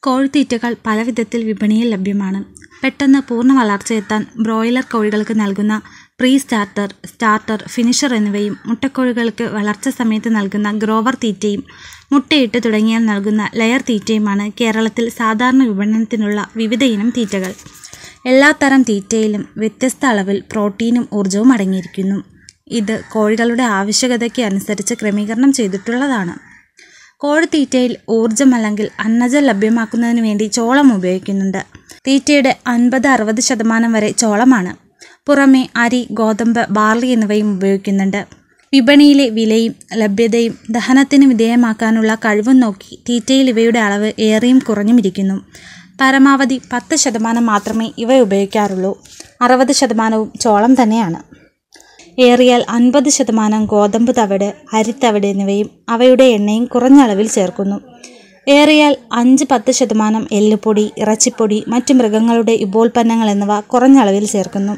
കോഴിത്തീറ്റകൾ പലവിധത്തിൽ വിപണിയിൽ ലഭ്യമാണ്. പെട്ടെന്ന് പൂർണ്ണ വളർച്ചയെത്താൻ ബ്രോയിലർ കോഴികൾക്ക് നൽകുന്ന പ്രീ സ്റ്റാർട്ടർ, സ്റ്റാർട്ടർ, ഫിനിഷർ എന്നിവയും, മുട്ടക്കോഴികൾക്ക് വളർച്ച സമയത്ത് നൽകുന്ന ഗ്രോവർ തീറ്റയും, മുട്ടയിട്ട് തുടങ്ങിയാൽ നൽകുന്ന ലെയർ തീറ്റയുമാണ് കേരളത്തിൽ സാധാരണ വിപണനത്തിനുള്ള വിവിധ ഇനം തീറ്റകൾ. എല്ലാ തരം തീറ്റയിലും വ്യത്യസ്ത അളവിൽ പ്രോട്ടീനും ഊർജവും അടങ്ങിയിരിക്കുന്നു. ഇത് കോഴികളുടെ ആവശ്യകതയ്ക്ക് അനുസരിച്ച് ക്രമീകരണം ചെയ്തിട്ടുള്ളതാണ്. കോഴിത്തീറ്റയിൽ ഊർജം അല്ലെങ്കിൽ അന്നജം ലഭ്യമാക്കുന്നതിന് വേണ്ടി ചോളം ഉപയോഗിക്കുന്നുണ്ട്. തീറ്റയുടെ 50-60% വരെ ചോളമാണ്. പുറമെ അരി, ഗോതമ്പ്, ബാർലി എന്നിവയും ഉപയോഗിക്കുന്നുണ്ട്. വിപണിയിലെ വിലയും ലഭ്യതയും ദഹനത്തിന് വിധേയമാക്കാനുള്ള കഴിവും നോക്കി തീറ്റയിൽ ഇവയുടെ അളവ് ഏറിയും കുറഞ്ഞും ഇരിക്കുന്നു. പരമാവധി 10% മാത്രമേ ഇവ ഉപയോഗിക്കാറുള്ളൂ. 60%വും ചോളം തന്നെയാണ്. ഏറിയാൽ 50% ഗോതമ്പ് തവിട്, അരിത്തവിട് എന്നിവയും അവയുടെ എണ്ണയും കുറഞ്ഞ അളവിൽ ചേർക്കുന്നു. ഏറിയാൽ 5-10% എല്ലുപൊടി, ഇറച്ചിപ്പൊടി, മറ്റു മൃഗങ്ങളുടെ ഉപോൽപ്പന്നങ്ങൾ എന്നിവ കുറഞ്ഞ അളവിൽ ചേർക്കുന്നു.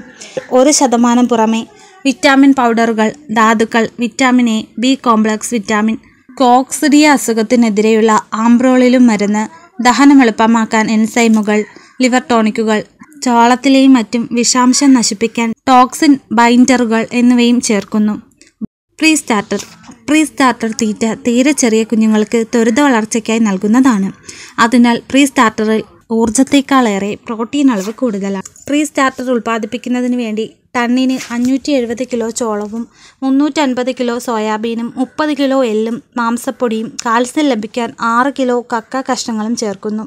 1% പുറമെ വിറ്റാമിൻ പൗഡറുകൾ, ധാതുക്കൾ, vitamin A, B complex vitamin, coccidia അസുഖത്തിനെതിരെയുള്ള ആംബ്രോളിലും മരുന്ന്, ദഹനം എളുപ്പമാക്കാൻ എൻസൈമുകൾ, ലിവർ ടോണിക്കുകൾ, ചോളത്തിലെയും മറ്റും വിഷാംശം നശിപ്പിക്കാൻ ടോക്സിൻ ബൈൻഡറുകൾ എന്നിവയും ചേർക്കുന്നു. പ്രീ സ്റ്റാർട്ടർ തീറ്റ തീരെ ചെറിയ കുഞ്ഞുങ്ങൾക്ക് ത്വരിത വളർച്ചയ്ക്കായി നൽകുന്നതാണ്. അതിനാൽ പ്രീ സ്റ്റാർട്ടറിൽ ഊർജത്തേക്കാളേറെ പ്രോട്ടീൻ അളവ് കൂടുതലാണ്. പ്രീ സ്റ്റാർട്ടർ ഉൽപ്പാദിപ്പിക്കുന്നതിന് വേണ്ടി ടണ്ണിന് 570 കിലോ ചോളവും 350 കിലോ സോയാബീനും 30 കിലോ എല്ലും മാംസപ്പൊടിയും കാൽസ്യം ലഭിക്കാൻ 6 കിലോ കക്ക കഷ്ണങ്ങളും ചേർക്കുന്നു.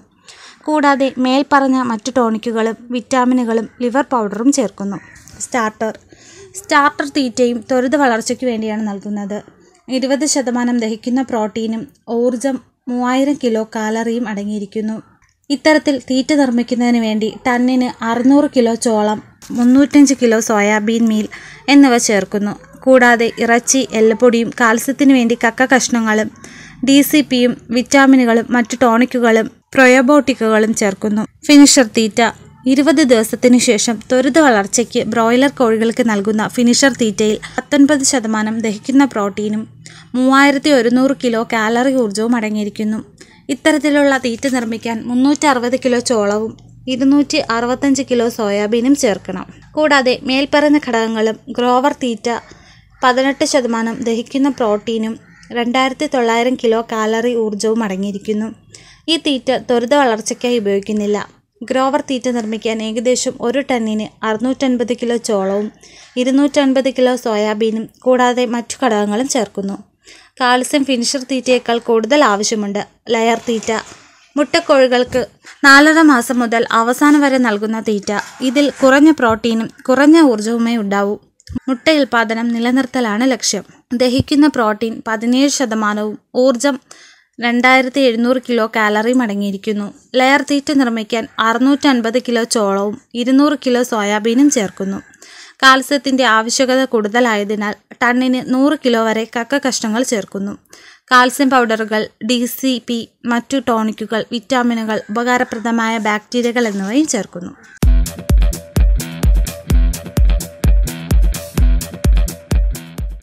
കൂടാതെ മേൽപ്പറഞ്ഞ മറ്റു ടോണിക്കുകളും വിറ്റാമിനുകളും ലിവർ പൗഡറും ചേർക്കുന്നു. സ്റ്റാർട്ടർ തീറ്റയും ത്വരിത വളർച്ചയ്ക്ക് വേണ്ടിയാണ് നൽകുന്നത്. 20% ദഹിക്കുന്ന പ്രോട്ടീനും ഊർജം 3000 കിലോ കാലറിയും അടങ്ങിയിരിക്കുന്നു. ഇത്തരത്തിൽ തീറ്റ നിർമ്മിക്കുന്നതിന് വേണ്ടി ടണ്ണിന് 600 കിലോ ചോളം, 305 കിലോ സോയാബീൻ മീൽ എന്നിവ ചേർക്കുന്നു. കൂടാതെ ഇറച്ചി, എല്ലുപൊടിയും കാൽസ്യത്തിനു വേണ്ടി കക്ക കഷ്ണങ്ങളും DCPയും വിറ്റാമിനുകളും മറ്റു ടോണിക്കുകളും പ്രൊയോബോട്ടിക്കുകളും ചേർക്കുന്നു. ഫിനിഷർ തീറ്റ 20 ദിവസത്തിനു ശേഷം ത്വരിത വളർച്ചയ്ക്ക് ബ്രോയിലർ കോഴികൾക്ക് നൽകുന്ന ഫിനിഷർ തീറ്റയിൽ 19% ദഹിക്കുന്ന പ്രോട്ടീനും 3100 കിലോ കാലറി ഊർജവും അടങ്ങിയിരിക്കുന്നു. ഇത്തരത്തിലുള്ള തീറ്റ നിർമ്മിക്കാൻ 360 കിലോ ചോളവും 265 കിലോ സോയാബീനും ചേർക്കണം. കൂടാതെ മേൽപ്പറഞ്ഞ ഘടകങ്ങളും ഗ്രോവർ തീറ്റ 18% ദഹിക്കുന്ന പ്രോട്ടീനും 2900 കിലോ കാലറി ഊർജവും അടങ്ങിയിരിക്കുന്നു. ഈ തീറ്റ ത്വരിത വളർച്ചയ്ക്കായി ഉപയോഗിക്കുന്നില്ല. ഗ്രോവർ തീറ്റ നിർമ്മിക്കാൻ ഏകദേശം 1 ടണ്ണിന് 650 കിലോ ചോളവും 250 കിലോ സോയാബീനും കൂടാതെ മറ്റു ഘടകങ്ങളും ചേർക്കുന്നു. കാൽസ്യം ഫിനിഷർ തീറ്റയേക്കാൾ കൂടുതൽ ആവശ്യമുണ്ട്. ലെയർ തീറ്റ മുട്ടക്കോഴികൾക്ക് 4.5 മാസം മുതൽ അവസാനം വരെ നൽകുന്ന തീറ്റ. ഇതിൽ കുറഞ്ഞ പ്രോട്ടീനും കുറഞ്ഞ ഊർജവുമേ ഉണ്ടാവൂ. മുട്ട ഉൽപാദനം നിലനിർത്തലാണ് ലക്ഷ്യം. ദഹിക്കുന്ന പ്രോട്ടീൻ 17%വും ഊർജം 2700 കിലോ കാലറിയും അടങ്ങിയിരിക്കുന്നു. ലെയർ തീറ്റ നിർമ്മിക്കാൻ 650 കിലോ ചോളവും 200 കിലോ സോയാബീനും ചേർക്കുന്നു. കാൽസ്യത്തിൻ്റെ ആവശ്യകത കൂടുതലായതിനാൽ ടണ്ണിന് 100 കിലോ വരെ കക്ക കഷ്ണങ്ങൾ ചേർക്കുന്നു. കാൽസ്യം പൗഡറുകൾ, DCP, മറ്റു ടോണിക്കുകൾ, വിറ്റാമിനുകൾ, ഉപകാരപ്രദമായ ബാക്ടീരിയകൾ എന്നിവയും ചേർക്കുന്നു.